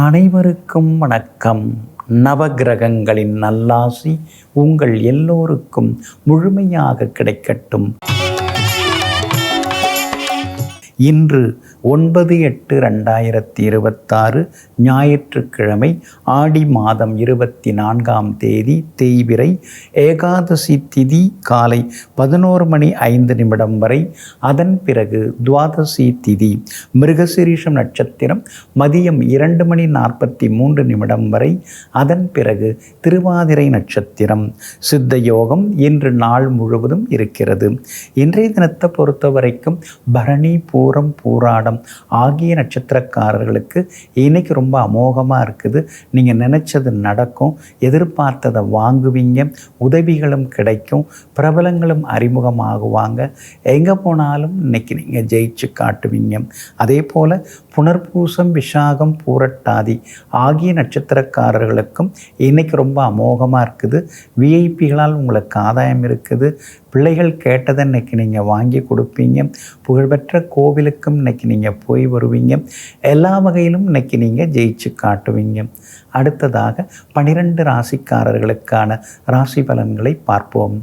அனைவருக்கும் வணக்கம். நவகிரகங்களின் நல்லாசி உங்கள் எல்லோருக்கும் முழுமையாக கிடைக்கட்டும். இன்று 9/8/2026 ஞாயிற்றுக்கிழமை, ஆடி மாதம் 24ஆம் தேதி, தேய்பிறை, ஏகாதசி திதி காலை 11:05 வரை. அதன் பிறகு துவாதசி திதி, மிருகசீரிஷம் நட்சத்திரம் மதியம் 2:43 வரை. அதன் பிறகு திருவாதிரை நட்சத்திரம். சித்த யோகம் இன்று நாள் முழுவதும் இருக்கிறது. இன்றைய தினத்தை பொறுத்த வரைக்கும் பரணி, பூரம், பூராடம் ஆகிய நட்சத்திரக்காரர்களுக்கு இன்னைக்கு ரொம்ப அமோகமாக இருக்குது. நீங்கள் நினச்சது நடக்கும், எதிர்பார்த்ததை வாங்குவீங்க, உதவிகளும் கிடைக்கும், பிரபலங்களும் அறிமுகமாகுவாங்க. எங்கே போனாலும் இன்னைக்கு நீங்கள் ஜெயிச்சு காட்டுவீங்க. அதே போல் புனர்பூசம், விஷாகம், பூரட்டாதி ஆகிய நட்சத்திரக்காரர்களுக்கும் இன்னைக்கு ரொம்ப அமோகமாக இருக்குது. விஐபிகளால் உங்களுக்கு ஆதாயம் இருக்குது. பிள்ளைகள் கேட்டதை இன்னைக்கு நீங்கள் வாங்கி கொடுப்பீங்க. புகழ்பெற்ற கோவிலுக்கும் இன்னைக்கு நீங்கள் போய் வருவீங்க. எல்லா வகையிலும் இன்னைக்கு நீங்கள் ஜெயிச்சு காட்டுவீங்க. அடுத்ததாக 12 ராசிக்காரர்களுக்கான ராசி பலன்களை பார்ப்போம்.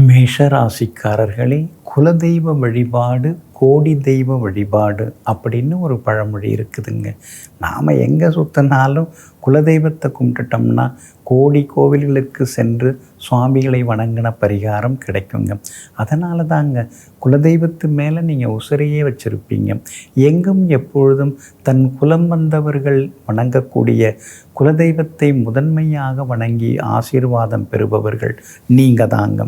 மேஷ ராசிக்காரர்களே, குலதெய்வ வழிபாடு கோடி தெய்வ வழிபாடு அப்படின்னு ஒரு பழமொழி இருக்குதுங்க. நாம் எங்கே சுற்றினாலும் குலதெய்வத்தை கும்பிட்டுட்டோம்னா கோடி கோவில்களுக்கு சென்று சுவாமிகளை வணங்கின பரிகாரம் கிடைக்குங்க. அதனால தாங்க குலதெய்வத்து மேலே நீங்கள் உசிரையே வச்சுருப்பீங்க. எங்கும் எப்பொழுதும் தன் குலம் வந்தவர்கள் வணங்கக்கூடிய குலதெய்வத்தை முதன்மையாக வணங்கி ஆசீர்வாதம் பெறுபவர்கள் நீங்கள் தாங்க.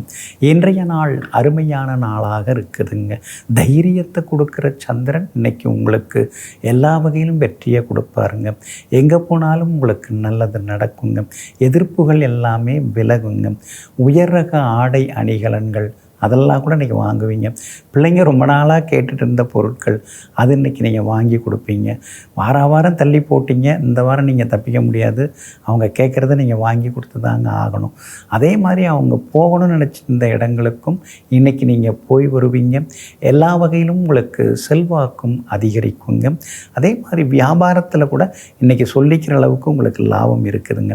இன்றைய நாள் அருமையான நாளாக இருக்குதுங்க. தைரியத்தை கொடுக்குற சந்திரன் இன்னைக்கு உங்களுக்கு எல்லா வகையிலும் வெற்றியை கொடுப்பாருங்க. எங்கே போனாலும் உங்களுக்கு நல்லது நடக்குங்க. எதிர்ப்புகள் எல்லாமே விலகுங்க. உயர் ரக ஆடை அணிகலன்கள் அதெல்லாம் கூட இன்றைக்கி வாங்குவீங்க. பிள்ளைங்க ரொம்ப நாளாக கேட்டுட்டு இருந்த பொருட்கள் அது இன்றைக்கி நீங்கள் வாங்கி கொடுப்பீங்க. வாரம் தள்ளி போட்டிங்க, இந்த வாரம் நீங்கள் தப்பிக்க முடியாது. அவங்க கேட்குறத நீங்கள் வாங்கி கொடுத்து தாங்க ஆகணும். அதே மாதிரி அவங்க போகணும்னு நினச்சிருந்த இடங்களுக்கும் இன்றைக்கி நீங்கள் போய் வருவீங்க. எல்லா வகையிலும் உங்களுக்கு செல்வாக்கும் அதிகரிக்குங்க. அதே மாதிரி வியாபாரத்தில் கூட இன்றைக்கி சொல்லிக்கிற அளவுக்கு உங்களுக்கு லாபம் இருக்குதுங்க.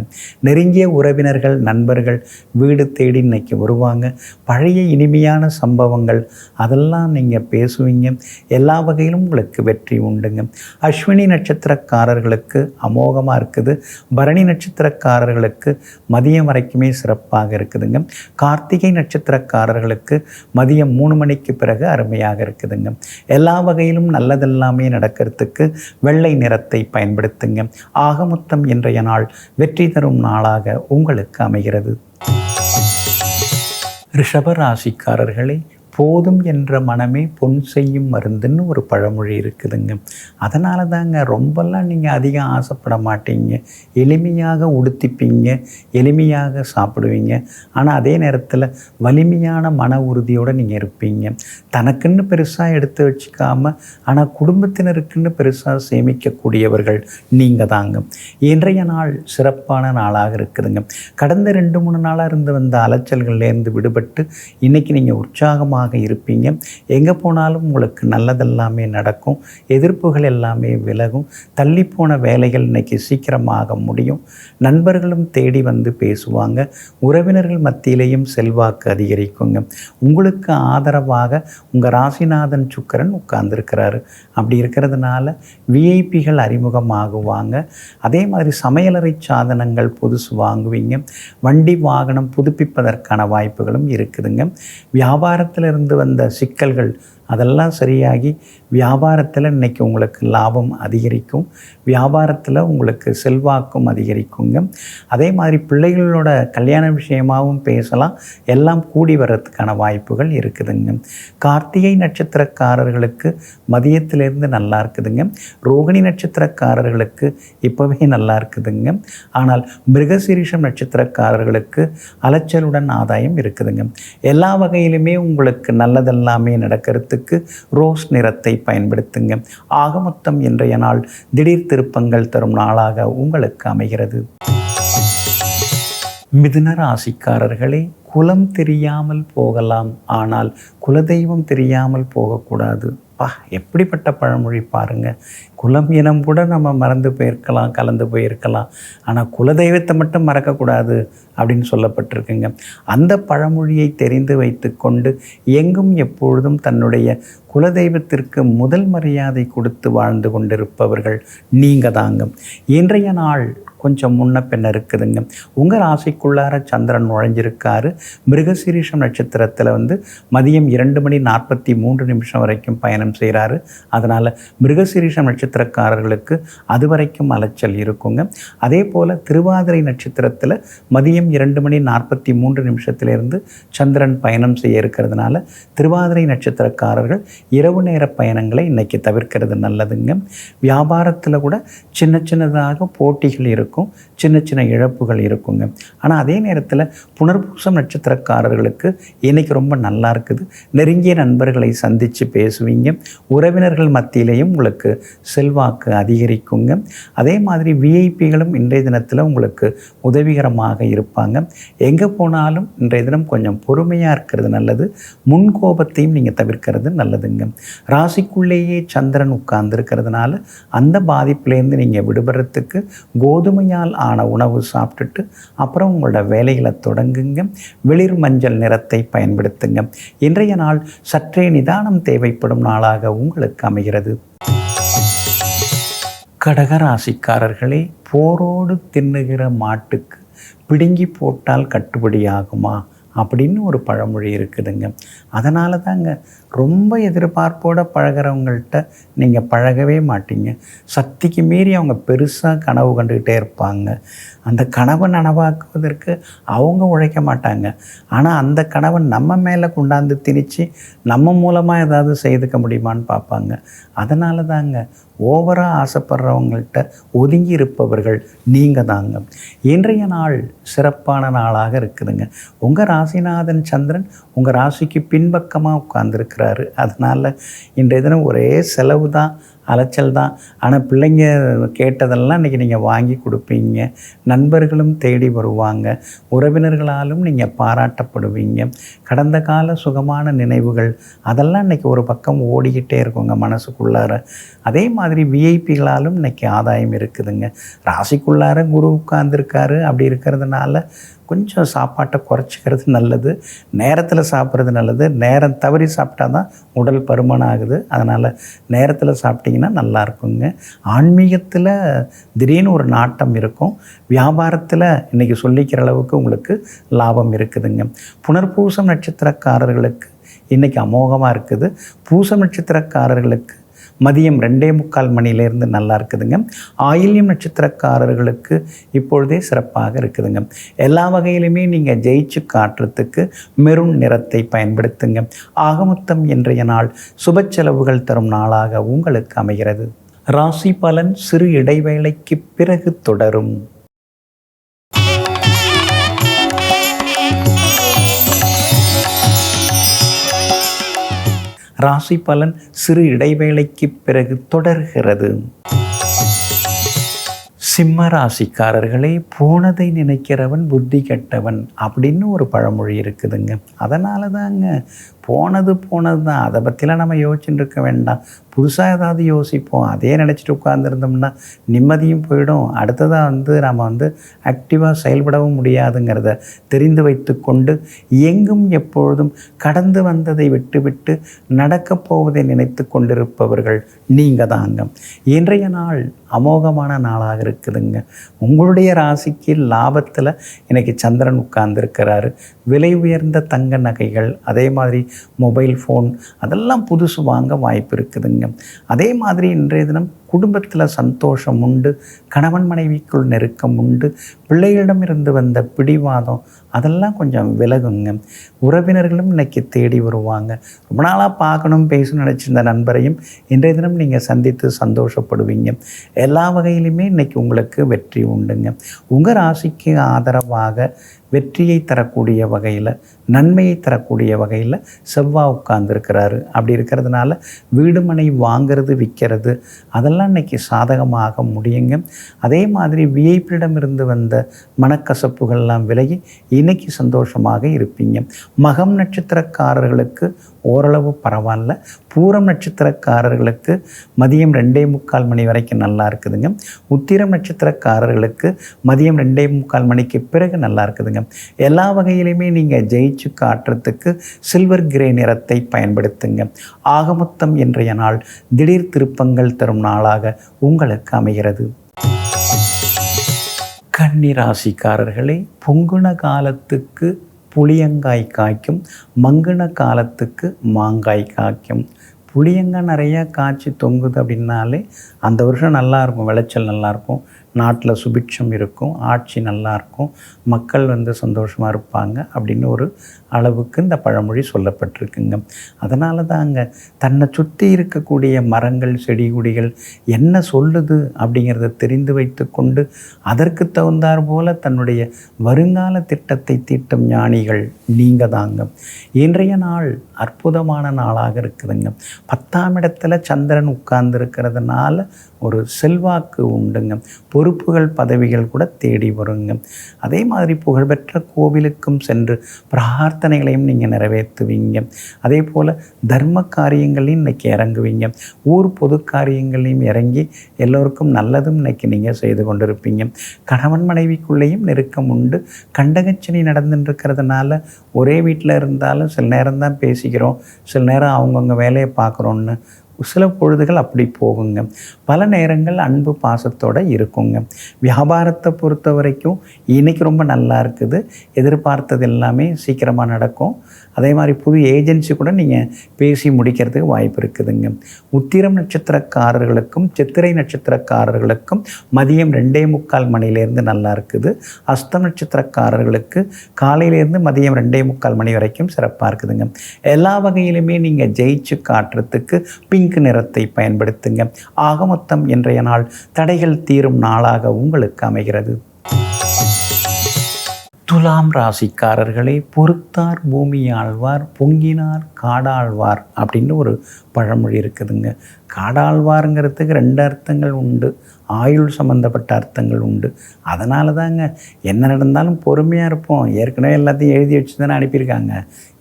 நெருங்கிய உறவினர்கள், நண்பர்கள் வீடு தேடி இன்றைக்கி வருவாங்க. பழைய இனிமையான சம்பவங்கள் அதெல்லாம் நீங்கள் பேசுவீங்க. எல்லா வகையிலும் உங்களுக்கு வெற்றி உண்டுங்க. அஸ்வினி நட்சத்திரக்காரர்களுக்கு அமோகமாக இருக்குது. பரணி நட்சத்திரக்காரர்களுக்கு மதியம் வரைக்குமே சிறப்பாக இருக்குதுங்க. கார்த்திகை நட்சத்திரக்காரர்களுக்கு மதியம் 3 மணிக்கு பிறகு அருமையாக இருக்குதுங்க. எல்லா வகையிலும் நல்லதெல்லாமே நடக்கிறதுக்கு வெள்ளை நிறத்தை பயன்படுத்துங்க. ஆக மொத்தம் இன்றைய நாள் வெற்றி தரும் நாளாக உங்களுக்கு அமைகிறது. ரிஷப ராசிக்காரர்களே, போதும் என்ற மனமே பொன் செய்யும் மருந்துன்னு ஒரு பழமொழி இருக்குதுங்க. அதனால தாங்க ரொம்பலாம் நீங்கள் அதிகம் ஆசைப்பட மாட்டீங்க. எளிமையாக உடுத்திப்பீங்க, எளிமையாக சாப்பிடுவீங்க. ஆனால் அதே நேரத்தில் வலிமையான மன உறுதியோடு நீங்கள் இருப்பீங்க. தனக்குன்னு பெருசாக எடுத்து வச்சுக்காமல் ஆனால் குடும்பத்தினருக்குன்னு பெருசாக சேமிக்கக்கூடியவர்கள் நீங்கள் தாங்க. இன்றைய நாள் சிறப்பான நாளாக இருக்குதுங்க. கடந்த 2-3 நாளாக இருந்து வந்த அலைச்சல்கள்லேருந்து விடுபட்டு இன்றைக்கி நீங்கள் உற்சாகமாக இருப்பீங்க. எங்கே போனாலும் உங்களுக்கு நல்லதெல்லாமே நடக்கும். எதிர்ப்புகள் எல்லாமே விலகும். தள்ளிப்போன வேலைகள் இன்னைக்கு சீக்கிரமாக முடியும். நண்பர்களும் தேடி வந்து பேசுவாங்க. உறவினர்கள் மத்தியிலேயும் செல்வாக்கு அதிகரிக்குங்க. உங்களுக்கு ஆதரவாக உங்கள் ராசிநாதன் சுக்கிரன் உட்கார்ந்துருக்கிறாரு. அப்படி இருக்கிறதுனால விஐபிகள் அறிமுகமாகுவாங்க. அதே மாதிரி சமையலறை சாதனங்கள் புதுசு வாங்குவீங்க. வண்டி வாகனம் புதுப்பிப்பதற்கான வாய்ப்புகளும் இருக்குதுங்க. வியாபாரத்தில் இருந்து வந்த சிக்கல்கள் அதெல்லாம் சரியாகி வியாபாரத்தில் இன்றைக்கி உங்களுக்கு லாபம் அதிகரிக்கும். வியாபாரத்தில் உங்களுக்கு செல்வாக்கும் அதிகரிக்குங்க. அதே மாதிரி பிள்ளைகளோட கல்யாண விஷயமாகவும் பேசலாம். எல்லாம் கூடி வர்றதுக்கான வாய்ப்புகள் இருக்குதுங்க. கார்த்திகை நட்சத்திரக்காரர்களுக்கு மதியத்திலேருந்து நல்லா இருக்குதுங்க. ரோகிணி நட்சத்திரக்காரர்களுக்கு இப்போவே நல்லா இருக்குதுங்க. ஆனால் மிருகசீரிஷம் நட்சத்திரக்காரர்களுக்கு அலைச்சலுடன் ஆதாயம் இருக்குதுங்க. எல்லா வகையிலுமே உங்களுக்கு நல்லதெல்லாமே நடக்கிறதுக்கு ரோஸ் நிறத்தை பயன்படுத்துங்க. ஆக மொத்தம் இன்றைய நாள் திடீர் திருப்பங்கள் தரும் நாளாக உங்களுக்கு அமைகிறது. மிதுன ராசிக்காரர்களே, குலம் தெரியாமல் போகலாம், ஆனால் குலதெய்வம் தெரியாமல் போகக்கூடாது. எப்படிப்பட்ட பழமொழி பாருங்கள். குலம் இனம் கூட நம்ம மறந்து போயிருக்கலாம், கலந்து போயிருக்கலாம். ஆனால் குலதெய்வத்தை மட்டும் மறக்கக்கூடாது அப்படின்னு சொல்லப்பட்டிருக்குங்க. அந்த பழமொழியை தெரிந்து வைத்து கொண்டு எங்கும் எப்பொழுதும் தன்னுடைய குலதெய்வத்திற்கு முதல் மரியாதை கொடுத்து வாழ்ந்து கொண்டிருப்பவர்கள் நீங்கள் தாங்க. இன்றைய நாள் கொஞ்சம் முன்ன பின்ன இருக்குதுங்க. உங்கள் ராசிக்குள்ளார சந்திரன் நுழைஞ்சிருக்காரு. மிருகசீரிஷம் நட்சத்திரத்தில் மதியம் 2:43 வரைக்கும் பயணம் செய்கிறாரு. அதனால் மிருகசீரிஷம் நட்சத்திரக்காரர்களுக்கு அது வரைக்கும் அலைச்சல் இருக்குங்க. அதே போல் திருவாதிரை நட்சத்திரத்தில் மதியம் 2:43 சந்திரன் பயணம் செய்ய இருக்கிறதுனால திருவாதிரை நட்சத்திரக்காரர்கள் இரவு நேர பயணங்களை இன்றைக்கி தவிர்க்கிறது நல்லதுங்க. வியாபாரத்தில் கூட சின்ன சின்னதாக போட்டிகள் இருக்கும், சின்ன சின்ன இழப்புகள் இருக்குங்க. ஆனால் அதே நேரத்தில் புனர்பூசம் நட்சத்திரக்காரர்களுக்கு இன்றைக்கி ரொம்ப நல்லா இருக்குது. நெருங்கிய நண்பர்களை சந்தித்து பேசுவீங்க. உறவினர்கள் மத்தியிலையும் உங்களுக்கு செல்வாக்கு அதிகரிக்குங்க. அதே மாதிரி விஐபிகளும் இன்றைய தினத்தில் உங்களுக்கு உதவிகரமாக இருப்பாங்க. எங்கே போனாலும் இன்றைய தினம் கொஞ்சம் பொறுமையாக இருக்கிறது நல்லது. முன்கோபத்தையும் நீங்கள் தவிர்க்கிறது நல்லதுங்க. ராசிக்குள்ளேயே சந்திரன் உட்கார்ந்துருக்கிறதுனால அந்த பாதிப்புலேருந்து நீங்கள் விடுபடுறதுக்கு கோதுமையால் ஆன உணவு சாப்பிட்டுட்டு அப்புறம் உங்களோட வேலைகளை தொடங்குங்க. வெளிர் மஞ்சள் நிறத்தை பயன்படுத்துங்க. இன்றைய நாள் சற்றே நிதானம் தேவைப்படும் நாளாக உங்களுக்கு அமைகிறது. கடகராசிக்காரர்களே, போரோடு தின்னுகிற மாட்டுக்கு பிடுங்கி போட்டால் கட்டுப்படியாகுமா அப்படின்னு ஒரு பழமொழி இருக்குதுங்க. அதனால தாங்க ரொம்ப எதிர்பார்ப்போடு பழகிறவங்கள்ட்ட நீங்கள் பழகவே மாட்டீங்க. சக்திக்கு மீறி அவங்க பெருசாக கனவு கண்டுக்கிட்டே இருப்பாங்க. அந்த கனவை நனவாக்குவதற்கு அவங்க உழைக்க மாட்டாங்க. ஆனால் அந்த கனவை நம்ம மேலே கொண்டாந்து திணிச்சு நம்ம மூலமாக ஏதாவது செய்துக்க முடியுமான்னு பார்ப்பாங்க. அதனால தாங்க ஓவராக ஆசைப்படுறவங்கள்ட்ட ஒதுங்கி இருப்பவர்கள் நீங்கள் தாங்க. இன்றைய நாள் சிறப்பான நாளாக இருக்குதுங்க. உங்கள் ராசிநாதன் சந்திரன் உங்கள் ராசிக்கு பின்பக்கமாக உட்கார்ந்துருக்கிறாரு. அதனால் இன்றைய தினம் ஒரே செலவு தான், அலைச்சல் தான். ஆனால் பிள்ளைங்க கேட்டதெல்லாம் இன்றைக்கி நீங்கள் வாங்கி கொடுப்பீங்க. நண்பர்களும் தேடி வருவாங்க. உறவினர்களாலும் நீங்கள் பாராட்டப்படுவீங்க. கடந்த கால சுகமான நினைவுகள் அதெல்லாம் இன்றைக்கி ஒரு பக்கம் ஓடிக்கிட்டே இருக்குங்க மனசுக்குள்ளார. அதே மாதிரி விஐபிகளாலும் இன்றைக்கி ஆதாயம் இருக்குதுங்க. ராசிக்குள்ளார குரு உட்கார்ந்துருக்காரு. அப்படி இருக்கிறதுனால கொஞ்சம் சாப்பாட்டை குறைச்சிக்கிறது நல்லது. நேரத்தில் சாப்பிட்றது நல்லது. நேரம் தவறி சாப்பிட்டா தான் உடல் பருமன் ஆகுது. அதனால் நேரத்தில் சாப்பிட்டிங்கன்னா நல்லா இருக்குங்க. ஆன்மீகத்தில் திடீர்னு ஒரு நாட்டம் இருக்கும். வியாபாரத்தில் இன்றைக்கி சொல்லிக்கிற அளவுக்கு உங்களுக்கு லாபம் இருக்குதுங்க. புனர்பூசம் நட்சத்திரக்காரர்களுக்கு இன்றைக்கி அமோகமாக இருக்குது. பூசம் நட்சத்திரக்காரர்களுக்கு மதியம் 2:45 நல்லா இருக்குதுங்க. ஆயில்யம் நட்சத்திரக்காரர்களுக்கு இப்பொழுதே சிறப்பாக இருக்குதுங்க. எல்லா வகையிலுமே நீங்கள் ஜெயிச்சு காட்டுறதுக்கு மெரூன் நிறத்தை பயன்படுத்துங்க. ஆகமொத்தம் இன்றைய நாள் சுப செலவுகள் தரும் நாளாக உங்களுக்கு அமைகிறது. ராசி பலன் சிறு இடைவேளைக்கு பிறகு தொடரும். ராசி பலன் சிறு இடைவேளைக்கு பிறகு தொடர்கிறது. சிம்ம ராசிக்காரர்களே, போனதை நினைக்கிறவன் புத்தி கெட்டவன் அப்படின்னு ஒரு பழமொழி இருக்குதுங்க. அதனால தாங்க போனது தான், அதை பற்றிலாம் நம்ம யோசிச்சுட்டு இருக்க வேண்டாம். புதுசாக ஏதாவது யோசிப்போம். அதே நினச்சிட்டு உட்கார்ந்துருந்தோம்னா நிம்மதியும் போயிடும். அடுத்ததாக நம்ம ஆக்டிவாக செயல்படவும் முடியாதுங்கிறத தெரிந்து வைத்து கொண்டு எங்கும் எப்பொழுதும் கடந்து வந்ததை விட்டுவிட்டு நடக்கப் போவதை நினைத்து கொண்டிருப்பவர்கள் நீங்கள் தாங்க. இன்றைய நாள் அமோகமான நாளாக இருக்குதுங்க. உங்களுடைய ராசிக்கு லாபத்தில் இன்றைக்கி சந்திரன் உட்கார்ந்துருக்கிறாரு. விலை உயர்ந்த தங்க நகைகள், அதே மாதிரி மொபைல் ஃபோன் அதெல்லாம் புதுசு வாங்க வாய்ப்பு இருக்குதுங்க. அதே மாதிரி இன்றைய தினம் குடும்பத்தில் சந்தோஷம் உண்டு. கணவன் மனைவிக்குள் நெருக்கம் உண்டு. பிள்ளைகளிடமிருந்து வந்த பிடிவாதம் அதெல்லாம் கொஞ்சம் விலகுங்க. உறவினர்களும் இன்றைக்கி தேடி வருவாங்க. ரொம்ப நாளாக பார்க்கணும் பேசணும்னு நினச்சிருந்த நண்பரையும் இன்றைய தினம் நீங்கள் சந்தித்து சந்தோஷப்படுவீங்க. எல்லா வகையிலுமே இன்றைக்கி உங்களுக்கு வெற்றி உண்டுங்க. உங்கள் ராசிக்கு ஆதரவாக வெற்றியை தரக்கூடிய வகையில், நன்மையை தரக்கூடிய வகையில் செவ்வாய் உட்கார்ந்துருக்கிறாரு. அப்படி இருக்கிறதுனால வீடு மனை வாங்கிறது விற்கிறது அதெல்லாம் இன்றைக்கி சாதகமாக முடியுங்க. அதே மாதிரி விஐபியிடமிருந்து வந்த மனக்கசப்புகள்லாம் விலகி இன்றைக்கி சந்தோஷமாக இருப்பீங்க. மகம் நட்சத்திரக்காரர்களுக்கு ஓரளவு பரவாயில்ல. பூரம் நட்சத்திரக்காரர்களுக்கு மதியம் 2:45 மணி வரைக்கும் நல்லா இருக்குதுங்க. உத்திரம் நட்சத்திரக்காரர்களுக்கு மதியம் 2:45 மணிக்கு பிறகு நல்லா இருக்குதுங்க. எல்லா வகையிலையுமே நீங்கள் ஜெயிச்சு காட்டுறதுக்கு சில்வர் கிரே நிறத்தை பயன்படுத்துங்க. ஆகமொத்தம் இன்றைய நாள் திடீர் திருப்பங்கள் தரும் நாளாக உங்களுக்கு அமைகிறது. கன்னி ராசிக்காரர்களே, பொங்குன காலத்துக்கு புளியங்காய் காய்க்கும், மங்குன காலத்துக்கு மாங்காய் காய்க்கும். புளியங்காய் நிறையா காய்ச்சி தொங்குது அப்படின்னாலே அந்த வருஷம் நல்லாயிருக்கும், விளைச்சல் நல்லாயிருக்கும், நாட்டில் சுபிட்சம் இருக்கும், ஆட்சி நல்லாயிருக்கும், மக்கள் சந்தோஷமாக இருப்பாங்க அப்படின்னு ஒரு அளவுக்கு இந்த பழமொழி சொல்லப்பட்டிருக்குங்க. அதனால தாங்க தன்னை சுற்றி இருக்கக்கூடிய மரங்கள் செடி கொடிகள் என்ன சொல்லுது அப்படிங்கிறத தெரிந்து வைத்து கொண்டு அதற்கு தகுந்தாற் போல தன்னுடைய வருங்கால திட்டத்தை தீட்டும் ஞானிகள் நீங்கள் தாங்க. இன்றைய நாள் அற்புதமான நாளாக இருக்குதுங்க. 10ஆம் இடத்துல சந்திரன் உட்கார்ந்துருக்கிறதுனால ஒரு செல்வாக்கு உண்டுங்க. பொறுப்புகள் பதவிகள் கூட தேடி வருங்க. அதே மாதிரி புகழ்பெற்ற கோவிலுக்கும் சென்று பிரார்த்தனைகளையும் நீங்கள் நிறைவேற்றுவீங்க. அதே போல் தர்ம காரியங்களையும் இன்றைக்கி இறங்குவீங்க. ஊர் பொது காரியங்களையும் இறங்கி எல்லோருக்கும் நல்லதும் இன்றைக்கி நீங்கள் செய்து கொண்டிருப்பீங்க. கணவன் மனைவிக்குள்ளேயும் நெருக்கம் உண்டு. கண்டகச்சனி நடந்துட்டுருக்கிறதுனால ஒரே வீட்டில் இருந்தாலும் சில நேரம் தான் பேசிக்கிறோம், சில நேரம் அவங்கவுங்க வேலையை பார்க்குறோன்னு சில பொழுதுகள் அப்படி போகுங்க. பல நேரங்கள் அன்பு பாசத்தோடு இருக்குங்க. வியாபாரத்தை பொறுத்த வரைக்கும் இன்றைக்கி ரொம்ப நல்லா இருக்குது. எதிர்பார்த்தது எல்லாமே சீக்கிரமாக நடக்கும். அதே மாதிரி புது ஏஜென்சி கூட நீங்கள் பேசி முடிக்கிறதுக்கு வாய்ப்பு இருக்குதுங்க. உத்திரம் நட்சத்திரக்காரர்களுக்கும் சித்திரை நட்சத்திரக்காரர்களுக்கும் மதியம் 2:45 மணிலேருந்து நல்லா இருக்குது. அஸ்தம் நட்சத்திரக்காரர்களுக்கு காலையிலேருந்து மதியம் 2:45 மணி வரைக்கும் சிறப்பாக இருக்குதுங்க. எல்லா வகையிலுமே நீங்கள் ஜெயிச்சு காட்டுறதுக்கு பிங்க் நிறத்தை பயன்படுத்துங்க. ஆக மொத்தம் இன்றைய நாள் தடைகள் தீரும் நாளாக உங்களுக்கு அமைகிறது. துலாம் ராசிக்காரர்களே, பொறுத்தார் பூமி ஆழ்வார், பொங்கினார் காடாழ்வார் அப்படின்னு ஒரு பழமொழி இருக்குதுங்க. காடாழ்வாருங்கிறதுக்கு 2 அர்த்தங்கள் உண்டு. ஆயுள் சம்மந்தப்பட்ட அர்த்தங்கள் உண்டு. அதனால தாங்க என்ன நடந்தாலும் பொறுமையாக இருப்போம். ஏற்கனவே எல்லாத்தையும் எழுதி வச்சு தானே அனுப்பியிருக்காங்க.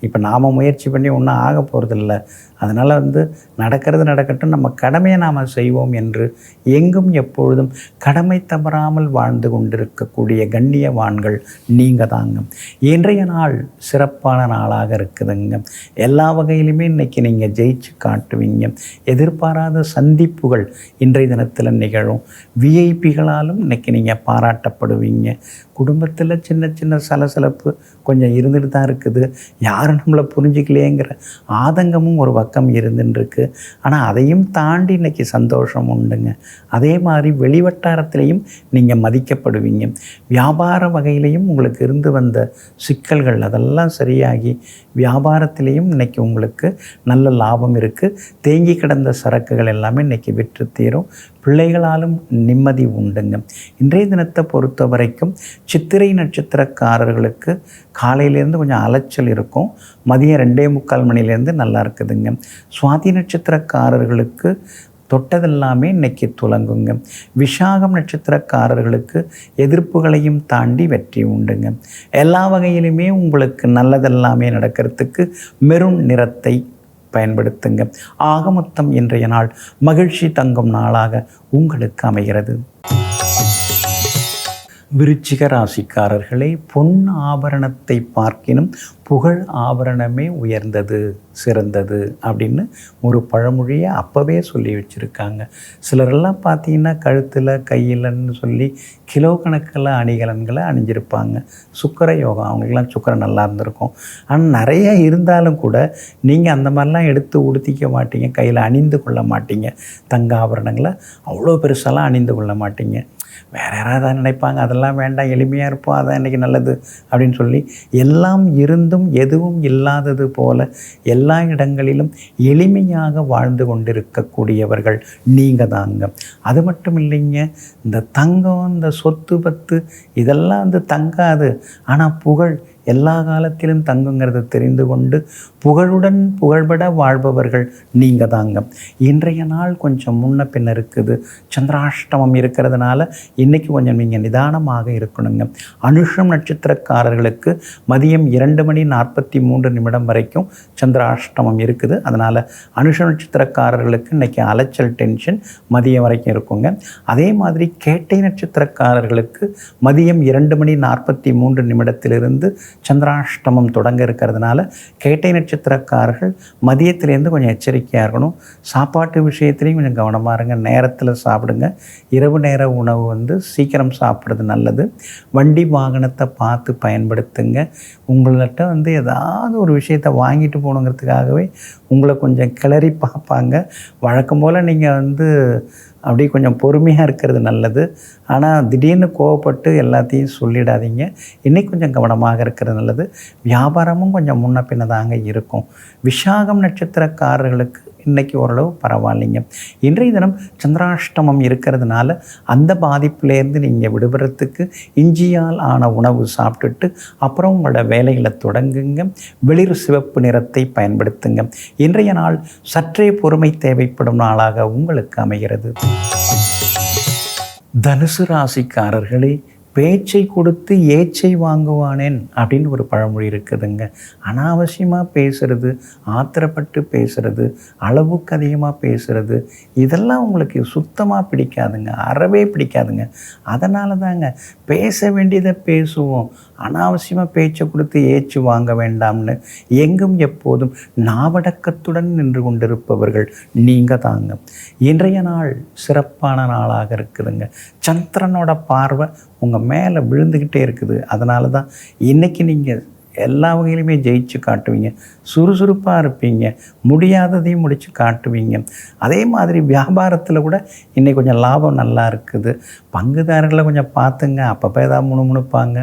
இப்போ நாம் முயற்சி பண்ணி ஒன்றும் ஆக போகிறதில்ல. அதனால் நடக்கிறது நடக்கட்டும், நம்ம கடமையை நாம் செய்வோம் என்று எங்கும் எப்பொழுதும் கடமை தவறாமல் வாழ்ந்து கொண்டிருக்கக்கூடிய கண்ணியவான்கள் நீங்கள் தாங்க. இன்றைய நாள் சிறப்பான நாளாக இருக்குதுங்க. எல்லா வகையிலுமே இன்றைக்கி நீங்கள் ஜெயிச்சு காட்டுவீங்க. எதிர்பாராத சந்திப்புகள் இன்றைய தினத்தில் நிகழும். விஐபிகளாலும் இன்றைக்கி நீங்கள் பாராட்டப்படுவீங்க. குடும்பத்தில் சின்ன சின்ன சலசலப்பு கொஞ்சம் இருந்துட்டு தான் இருக்குது. யாரும் நம்மளை புரிஞ்சிக்கலையேங்கிற ஆதங்கமும் ஒரு பக்கம் இருந்துருக்கு. ஆனால் அதையும் தாண்டி இன்றைக்கி சந்தோஷம் உண்டுங்க. அதே மாதிரி வெளிவட்டாரத்திலையும் நீங்கள் மதிக்கப்படுவீங்க. வியாபார வகையிலையும் உங்களுக்கு இருந்து வந்த சிக்கல்கள் அதெல்லாம் சரியாகி வியாபாரத்திலையும் இன்றைக்கி உங்களுக்கு நல்ல லாபம் இருக்குது. தேங்கி கிடந்த சரக்குகள் எல்லாமே இன்றைக்கி விற்று தீரும். பிள்ளைகளாலும் நிம்மதி உண்டுங்க. இன்றைய தினத்தை பொறுத்த வரைக்கும் சித்திரை நட்சத்திரக்காரர்களுக்கு காலையிலேருந்து கொஞ்சம் அலைச்சல் இருக்கும். மதியம் 2:45 மணிலேருந்து நல்லா இருக்குதுங்க. சுவாதி நட்சத்திரக்காரர்களுக்கு தொட்டதெல்லாமே இன்றைக்கி துலங்குங்க. விஷாகம் நட்சத்திரக்காரர்களுக்கு எதிர்ப்புகளையும் தாண்டி வெற்றி உண்டுங்க. எல்லா வகையிலுமே உங்களுக்கு நல்லதெல்லாமே நடக்கிறதுக்கு மெரூன் நிறத்தை பயன்படுத்துங்க. ஆக மொத்தம் இன்றைய நாள் மகிழ்ச்சி தங்கும் நாளாக உங்களுக்கு அமைகிறது. விருச்சிக ராசிக்காரர்களே, பொன் ஆபரணத்தை பார்க்கினும் புகழ் ஆபரணமே உயர்ந்தது சிறந்தது அப்படின்னு ஒரு பழமொழியை அப்போவே சொல்லி வச்சுருக்காங்க. சிலரெல்லாம் பார்த்தீங்கன்னா கழுத்தில் கையிலன்னு சொல்லி கிலோ கணக்கில் அணிகலன்களை அணிஞ்சிருப்பாங்க. சுக்கர யோகம், அவங்களுக்கெல்லாம் சுக்கரம் நல்லா இருந்திருக்கும். ஆனால் நிறைய இருந்தாலும் கூட நீங்கள் அந்த மாதிரிலாம் எடுத்து உடுத்திக்க மாட்டீங்க, கையில் அணிந்து கொள்ள மாட்டீங்க. தங்க ஆபரணங்களை அவ்வளோ பெருசாலாம் அணிந்து கொள்ள மாட்டீங்க. வேறு யாராவது நினைப்பாங்க அதெல்லாம் வேண்டாம், எளிமையாக இருப்போம், அதான் இன்றைக்கி நல்லது அப்படின்னு சொல்லி எல்லாம் இருந்தும் எதுவும் இல்லாதது போல எல்லா இடங்களிலும் எளிமையாக வாழ்ந்து கொண்டிருக்கக்கூடியவர்கள் நீங்கள் தாங்க. அது மட்டும் இல்லைங்க, இந்த தங்கம், இந்த சொத்து பத்து இதெல்லாம் வந்து தங்காது, ஆனால் புகழ் எல்லா காலத்திலும் தங்குங்கிறத தெரிந்து கொண்டு புகழுடன் புகழ்பட வாழ்பவர்கள் நீங்கள் தாங்க. இன்றைய நாள் கொஞ்சம் முன்ன பின்ன இருக்குது, சந்திராஷ்டமம் இருக்கிறதுனால இன்றைக்கி கொஞ்சம் நீங்கள் நிதானமாக இருக்கணுங்க. அனுஷம் நட்சத்திரக்காரர்களுக்கு மதியம் 2:43 வரைக்கும் சந்திராஷ்டமம் இருக்குது. அதனால் அனுஷம் நட்சத்திரக்காரர்களுக்கு இன்றைக்கி அலைச்சல், டென்ஷன் மதியம் வரைக்கும் இருக்குங்க. அதே மாதிரி கேட்டை நட்சத்திரக்காரர்களுக்கு மதியம் 2:43 சந்திராஷ்டமம் தொடங்க இருக்கிறதுனால கேட்டை நட்சத்திரக்காரர்கள் மதியத்திலேருந்து கொஞ்சம் எச்சரிக்கையாக இருக்கணும். சாப்பாட்டு விஷயத்துலேயும் கொஞ்சம் கவனமாக இருங்க. நேரத்தில் சாப்பிடுங்க. இரவு நேர உணவு வந்து சீக்கிரம் சாப்பிட்றது நல்லது. வண்டி வாகனத்தை பார்த்து பயன்படுத்துங்க. உங்கள்கிட்ட வந்து ஏதாவது ஒரு விஷயத்தை வாங்கிட்டு போகணுங்கிறதுக்காகவே உங்களை கொஞ்சம் கிளறி பார்ப்பாங்க. வழக்கம் போல் நீங்கள் வந்து அப்படி கொஞ்சம் பொறுமையாக இருக்கிறது நல்லது. ஆனால் திடீர்னு கோவப்பட்டு எல்லாத்தையும் சொல்லிடாதீங்க. இன்றைக்கி கொஞ்சம் கவனமாக இருக்கிறது நல்லது. வியாபாரமும் கொஞ்சம் முன்ன பின்ன தாங்க இருக்கும். விசாகம் நட்சத்திரக்காரர்களுக்கு இன்றைக்கி ஓரளவு பரவாயில்லைங்க. இன்றைய தினம் சந்திராஷ்டமம் இருக்கிறதுனால அந்த பாதிப்புலேருந்து நீங்கள் விடுபடுறதுக்கு இஞ்சியால் ஆன உணவு சாப்பிட்டுட்டு அப்புறம் உங்களோட வேலைகளை தொடங்குங்க. வெளிர் சிவப்பு நிறத்தை பயன்படுத்துங்க. இன்றைய நாள் சற்றே பொறுமை தேவைப்படும் நாளாக உங்களுக்கு அமைகிறது. தனுசு ராசிக்காரர்களே, பேச்சை கொடுத்து ஏச்சை வாங்குவானேன் அப்படின்னு ஒரு பழமொழி இருக்குதுங்க. அனாவசியமாக பேசுகிறது, ஆத்திரப்பட்டு பேசுகிறது, அளவுக்கு அதிகமாக பேசுகிறது, இதெல்லாம் உங்களுக்கு சுத்தமாக பிடிக்காதுங்க, அறவே பிடிக்காதுங்க. அதனால தாங்க பேச வேண்டியதை பேசுவோம், அனாவசியமாக பேச்சை கொடுத்து ஏச்சு வாங்க வேண்டாம்னு எங்கும் எப்போதும் நாவடக்கத்துடன் நின்று கொண்டிருப்பவர்கள் நீங்கள் தாங்க. இன்றைய நாள் சிறப்பான நாளாக இருக்குதுங்க. சந்திரனோட பார்வை உங்கள் மேலே விழுந்துக்கிட்டே இருக்குது. அதனால தான் இன்றைக்கி நீங்கள் எல்லா வகையிலுமே ஜெயிச்சு காட்டுவீங்க. சுறுசுறுப்பாக இருப்பீங்க. முடியாததையும் முடித்து காட்டுவீங்க. அதே மாதிரி வியாபாரத்தில் கூட இன்றைக்கி கொஞ்சம் லாபம் நல்லா இருக்குது. பங்குதாரர்களை கொஞ்சம் பார்த்துங்க. அப்பப்போ ஏதாவது முணுமுணுப்பாங்க,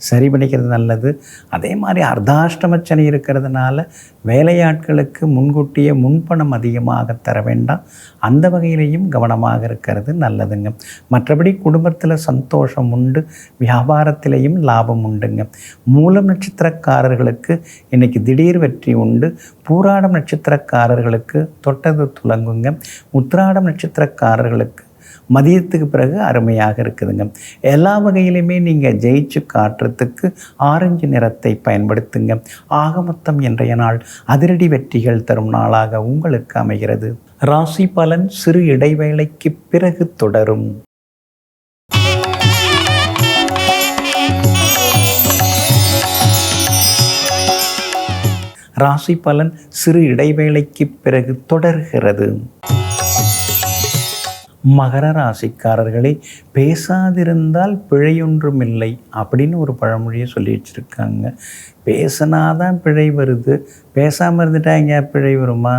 சரி பண்ணிக்கிறது நல்லது. அதே மாதிரி அர்த்தாஷ்டமச்சனி இருக்கிறதுனால வேலையாட்களுக்கு முன்கூட்டியே முன்பணம் அதிகமாக தர வேண்டாம். அந்த வகையிலையும் கவனமாக இருக்கிறது நல்லதுங்க. மற்றபடி குடும்பத்தில் சந்தோஷம் உண்டு, வியாபாரத்திலையும் லாபம் உண்டுங்க. மூலம் நட்சத்திரக்காரர்களுக்கு இன்றைக்கி திடீர் வெற்றி உண்டு. பூராடம் நட்சத்திரக்காரர்களுக்கு தொட்டது துலங்குங்க. உத்திராடம் நட்சத்திரக்காரர்களுக்கு மதியத்துக்கு பிறகு அருமையாக இருக்குதுங்க. எல்லா வகையிலுமே நீங்கள் ஜெயிச்சு காட்டுறதுக்கு ஆரஞ்சு நிறத்தை பயன்படுத்துங்க. ஆக மொத்தம் இன்றைய நாள் அதிரடி வெற்றிகள் தரும் நாளாக உங்களுக்கு அமைகிறது. ராசி பலன் சிறு இடைவேளைக்கு பிறகு தொடரும். ராசி பலன் சிறு இடைவேளைக்கு பிறகு தொடர்கிறது. மகர ராசிக்காரர்களே, பேசாதிருந்தால் பிழையொன்றும் இல்லை அப்படின்னு ஒரு பழமொழியை சொல்லி வச்சுருக்காங்க. பேசினாதான் பிழை வருது, பேசாமல் இருந்துட்டா எங்கேயா பிழை வருமா?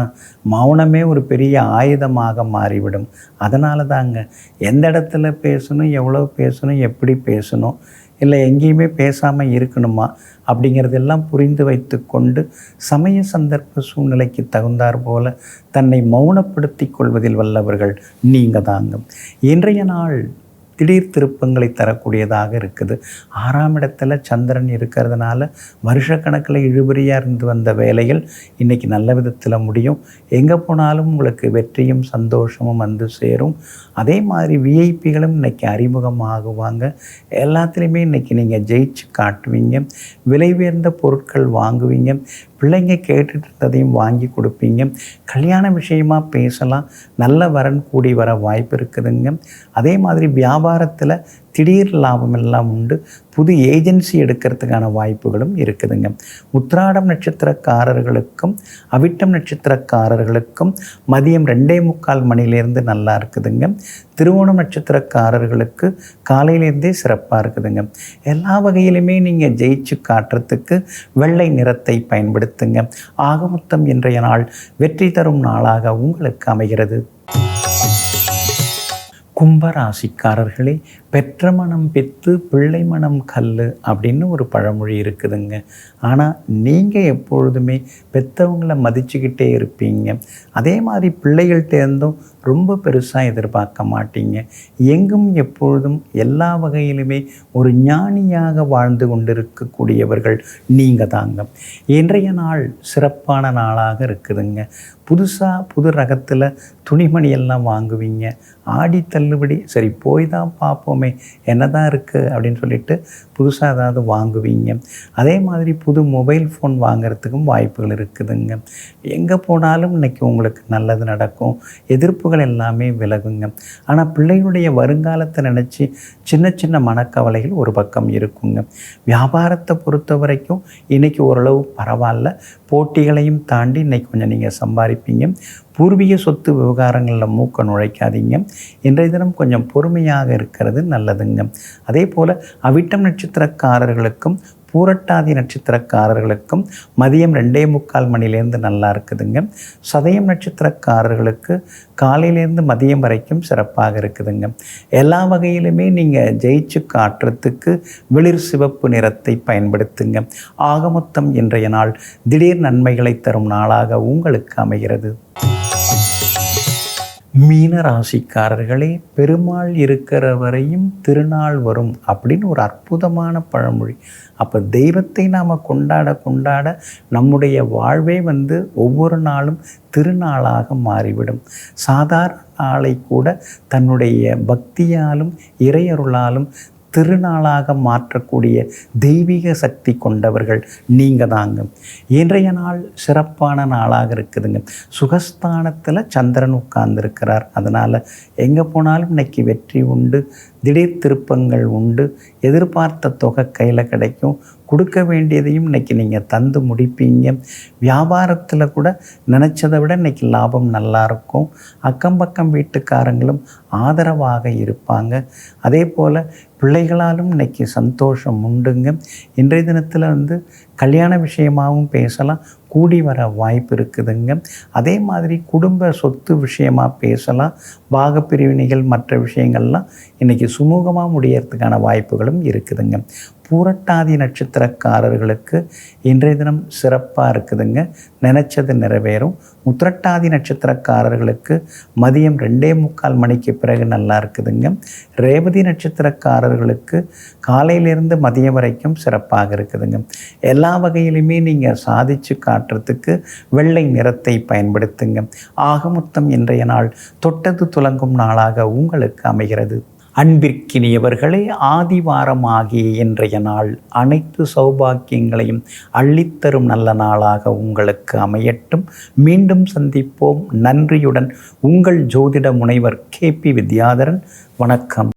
மௌனமே ஒரு பெரிய ஆயுதமாக மாறிவிடும். அதனால தாங்க எந்த இடத்துல பேசணும், எவ்வளோ பேசணும், எப்படி பேசணும், இல்லை எங்கேயுமே பேசாமல் இருக்கணுமா அப்படிங்கிறதெல்லாம் புரிந்து வைத்து கொண்டு சமய சந்தர்ப்ப சூழ்நிலைக்கு தகுந்தாற் போல தன்னை மௌனப்படுத்தி கொள்வதில் வல்லவர்கள் நீங்கள் தாங்க. இன்றைய நாள் திடீர் திருப்பங்களை தரக்கூடியதாக இருக்குது. 6ஆம் இடத்துல சந்திரன் இருக்கிறதுனால வருஷக்கணக்கில் இழுபறியாக இருந்து வந்த வேலைகள் இன்றைக்கி நல்ல விதத்தில் முடியும். எங்கே போனாலும் உங்களுக்கு வெற்றியும் சந்தோஷமும் வந்து சேரும். அதே மாதிரி விஐபிகளும் இன்றைக்கி அறிமுகம் ஆகுவாங்க. எல்லாத்துலேயுமே இன்றைக்கி நீங்கள் ஜெயிச்சு காட்டுவீங்க. விலை உயர்ந்த பொருட்கள் வாங்குவீங்க. பிள்ளைங்க கேட்டுட்டு இருந்ததையும் வாங்கி கொடுப்பீங்க. கல்யாண விஷயமாக பேசலாம். நல்ல வரன் கூடி வர வாய்ப்பு இருக்குதுங்க. அதே மாதிரி வியாபாரத்தில் திடீர் லாபம் எல்லாம் உண்டு. புது ஏஜென்சி எடுக்கிறதுக்கான வாய்ப்புகளும் இருக்குதுங்க. உத்திராடம் நட்சத்திரக்காரர்களுக்கும் அவிட்டம் நட்சத்திரக்காரர்களுக்கும் மதியம் 2:45 நல்லா இருக்குதுங்க. திருவோணம் நட்சத்திரக்காரர்களுக்கு காலையிலேருந்தே சிறப்பாக இருக்குதுங்க. எல்லா வகையிலுமே நீங்கள் ஜெயிச்சு காட்டுறதுக்கு வெள்ளை நிறத்தை பயன்படுத்துங்க. ஆக மொத்தம் இன்றைய நாள் வெற்றி தரும் நாளாக உங்களுக்கு அமைகிறது. கும்பராசிக்காரர்களே, பெற்ற மனம் பெத்து பிள்ளை மனம் கல்லு அப்படின்னு ஒரு பழமொழி இருக்குதுங்க. ஆனால் நீங்கள் எப்பொழுதுமே பெற்றவங்களை மதிச்சுக்கிட்டே இருப்பீங்க. அதே மாதிரி பிள்ளைகள்கிட்டேருந்தும் ரொம்ப பெருசாக எதிர்பார்க்க மாட்டீங்க. எங்கும் எப்பொழுதும் எல்லா வகையிலுமே ஒரு ஞானியாக வாழ்ந்து கொண்டிருக்கக்கூடியவர்கள் நீங்கள் தாங்க. இன்றைய நாள் சிறப்பான நாளாக இருக்குதுங்க. புது ரகத்தில் துணிமணியெல்லாம் வாங்குவீங்க. ஆடி தள்ளுபடி, சரி போய் தான் பார்ப்போமே என்ன தான் இருக்குது அப்படின்னு சொல்லிட்டு புதுசாக ஏதாவது வாங்குவீங்க. அதே மாதிரி புது மொபைல் ஃபோன் வாங்கிறதுக்கும் வாய்ப்புகள் இருக்குதுங்க. எங்கே போனாலும் இன்றைக்கி உங்களுக்கு நல்லது நடக்கும். எதிர்ப்புகள் எல்லாமே விலகுங்க. ஆனால் பிள்ளைகளுடைய வருங்காலத்தை நினச்சி சின்ன சின்ன மனக்கவலைகள் ஒரு பக்கம் இருக்குங்க. வியாபாரத்தை பொறுத்த வரைக்கும் இன்றைக்கி ஓரளவு பரவாயில்ல. போட்டிகளையும் தாண்டி இன்றைக்கி கொஞ்சம் நீங்கள் சம்பாதிப்பீங்க. பூர்வீக சொத்து விவகாரங்களில் மூக்க நுழைக்காதீங்க. இன்றைய தினம் கொஞ்சம் பொறுமையாக இருக்கிறது நல்லதுங்க. அதே போல் அவிட்டம் நட்சத்திரக்காரர்களுக்கும் பூரட்டாதி நட்சத்திரக்காரர்களுக்கும் மதியம் 2:45 மணிலேருந்து நல்லா இருக்குதுங்க. சதயம் நட்சத்திரக்காரர்களுக்கு காலையிலேருந்து மதியம் வரைக்கும் சிறப்பாக இருக்குதுங்க. எல்லா வகையிலுமே நீங்கள் ஜெயிச்சு காட்டுறதுக்கு வெளிர் சிவப்பு நிறத்தை பயன்படுத்துங்க. ஆகமொத்தம் இன்றைய நாள் திடீர் நன்மைகளை தரும் நாளாக உங்களுக்கு அமைகிறது. மீன ராசிக்காரர்களே, பெருமாள் இருக்கிற வரையும் திருநாள் வரும் அப்படின்னு ஒரு அற்புதமான பழமொழி. அப்போ தெய்வத்தை நாம் கொண்டாட நம்முடைய வாழ்வே ஒவ்வொரு நாளும் திருநாளாக மாறிவிடும். சாதாரண நாளை கூட தன்னுடைய பக்தியாலும் இறையருளாலும் திருநாளாக மாற்றக்கூடிய தெய்வீக சக்தி கொண்டவர்கள் நீங்கள் தாங்க. இன்றைய நாள் சிறப்பான நாளாக இருக்குதுங்க. சுகஸ்தானத்தில் சந்திரன் உட்கார்ந்துருக்கிறார். அதனால் எங்கே போனாலும் இன்றைக்கி வெற்றி உண்டு. திடீர் திருப்பங்கள் உண்டு. எதிர்பார்த்த தொகை கையில் கிடைக்கும். கொடுக்க வேண்டியதையும் இன்றைக்கி நீங்கள் தந்து முடிப்பீங்க. வியாபாரத்தில் கூட நினச்சதை விட இன்றைக்கி லாபம் நல்லாயிருக்கும். அக்கம் பக்கம் வீட்டுக்காரங்களும் ஆதரவாக இருப்பாங்க. அதே போல் பிள்ளைகளாலும் இன்றைக்கி சந்தோஷம் உண்டுங்க. இன்றைய தினத்தில் கல்யாண விஷயமாகவும் பேசலாம். கூடி வர வாய்ப்பு இருக்குதுங்க. அதே மாதிரி குடும்ப சொத்து விஷயமாக பேசலாம். பாகப்பிரிவினைகள் மற்ற விஷயங்கள்லாம் இன்றைக்கி சுமூகமாக முடியறதுக்கான வாய்ப்புகளும் இருக்குதுங்க. பூரட்டாதி நட்சத்திரக்காரர்களுக்கு இன்றைய தினம் சிறப்பாக இருக்குதுங்க. நினச்சது நிறைவேறும். உத்திரட்டாதி நட்சத்திரக்காரர்களுக்கு மதியம் 2:45 மணிக்கு பிறகு நல்லா இருக்குதுங்க. ரேவதி நட்சத்திரக்காரர்களுக்கு காலையிலிருந்து மதியம் வரைக்கும் சிறப்பாக இருக்குதுங்க. எல்லா வகையிலுமே நீங்கள் சாதித்து காட்டுறதுக்கு வெள்ளை நிறத்தை பயன்படுத்துங்க. ஆகமொத்தம் இன்றைய நாள் தொட்டது துலங்கும் நாளாக உங்களுக்கு அமைகிறது. அன்பிற்கினியவர்களே, ஆதிவாரம் ஆகிய இன்றைய நாள் அனைத்து சௌபாக்கியங்களையும் அள்ளித்தரும் நல்ல நாளாக உங்களுக்கு அமையட்டும். மீண்டும் சந்திப்போம். நன்றியுடன் உங்கள் ஜோதிட முனைவர் KP வித்யாதரன். வணக்கம்.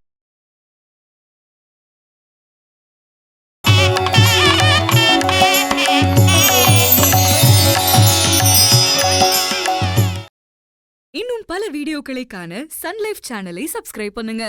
இன்னும் பல வீடியோக்களை காண சன் லைஃப் சேனலை சப்ஸ்கிரைப் பண்ணுங்க.